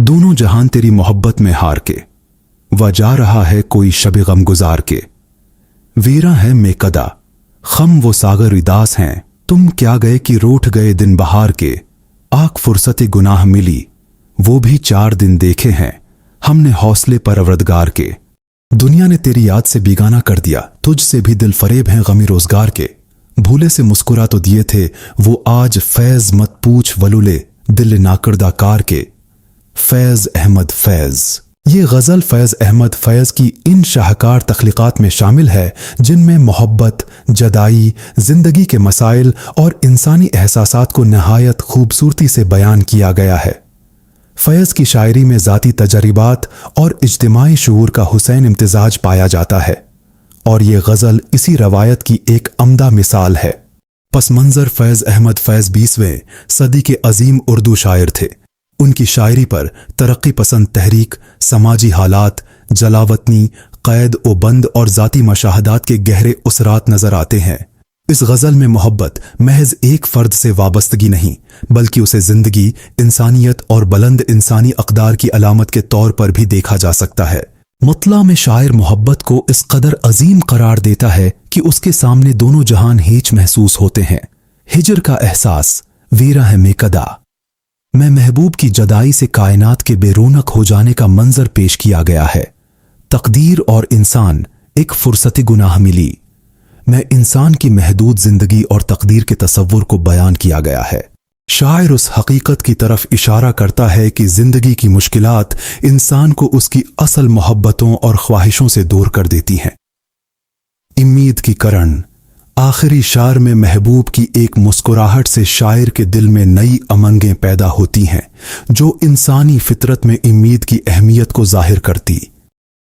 दोनों जहान तेरी मोहब्बत में हार के, वह जा रहा है कोई शब गम गुजार के। वीरा है मेकदा, खम वो सागर उदास हैं, तुम क्या गए कि रूठ गए दिन बहार के। आख फुर्सत गुनाह मिली, वो भी 4 दिन देखे हैं हमने हौसले परवरदगार के। दुनिया ने तेरी याद से बेगाना कर दिया, तुझसे भी दिल फरेब हैं गमी रोजगार के। भूले से मुस्कुरा तो दिए थे वो आज फैज मत पूछ वलुले दिल नाकर्दा कार के। फैज अहमद फैज। ये गज़ल फैज़ अहमद फैज़ की इन शाहकार तख्लीक़ात में शामिल है जिनमें मोहब्बत, जदाई, ज़िंदगी के मसाइल और इंसानी एहसासात को नहायत खूबसूरती से बयान किया गया है। फैज़ की शायरी में ज़ाती तजर्बात और इज्तिमाई शऊर का हुसैन इम्तिजाज पाया जाता है और ये गज़ल इसी रवायत की एक अम्दा मिसाल है। पस मंज़र फैज़ अहमद फैज़ 20वें सदी के अजीम उर्दू शायर थे। उनकी शायरी पर तरक्की पसंद तहरीक, समाजी हालात, जलावतनी, कैद व बंद और ज़ाती मशाहदात के गहरे उसरात नज़र आते हैं। इस गज़ल में मोहब्बत महज एक फ़र्द से वाबस्तगी नहीं, बल्कि उसे ज़िंदगी, इंसानियत और बुलंद इंसानी अक़दार की अलामत के तौर पर भी देखा जा सकता है। मतला में शायर मोहब्बत को इस कदर अजीम करार देता है कि उसके सामने दोनों जहान हीच महसूस होते हैं। हिजर का एहसास, वीरा है मेकदा में महबूब की जदाई से कायनात के बेरोनक हो जाने का मंजर पेश किया गया है। तकदीर और इंसान, एक फुर्सती गुनाह मिली में इंसान की महदूद जिंदगी और तकदीर के तसव्वुर को बयान किया गया है। शायर उस हकीकत की तरफ इशारा करता है कि जिंदगी की मुश्किलात इंसान को उसकी असल मोहब्बतों और ख्वाहिशों से दूर कर देती हैं। उम्मीद की करण। आखिरी शार में महबूब की एक मुस्कुराहट से शायर के दिल में नई उमंगें पैदा होती हैं जो इंसानी फितरत में उम्मीद की अहमियत को जाहिर करती